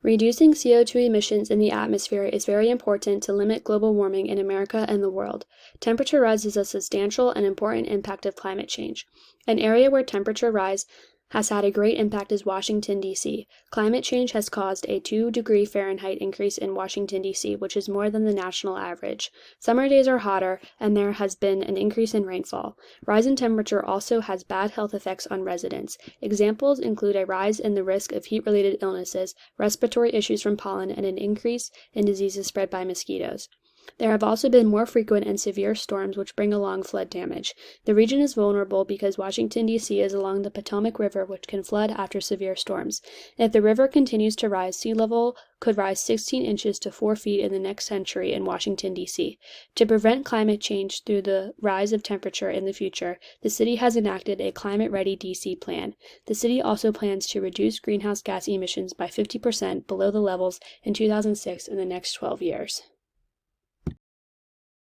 Reducing CO2 emissions in the atmosphere is very important to limit global warming in America and the world. Temperature rise is a substantial and important impact of climate change. An area where temperature rise has had a great impact is Washington, D.C. Climate change has caused a 2-degree Fahrenheit increase in Washington, D.C., which is more than the national average. Summer days are hotter, and there has been an increase in rainfall. Rise in temperature also has bad health effects on residents. Examples include a rise in the risk of heat-related illnesses, respiratory issues from pollen, and an increase in diseases spread by mosquitoes. There have also been more frequent and severe storms which bring along flood damage. The region is vulnerable because Washington, D.C. is along the Potomac River, which can flood after severe storms. If the river continues to rise, sea level could rise 16 inches to 4 feet in the next century in Washington, D.C. To prevent climate change through the rise of temperature in the future, the city has enacted a climate-ready D.C. plan. The city also plans to reduce greenhouse gas emissions by 50% below the levels in 2006 in the next 12 years.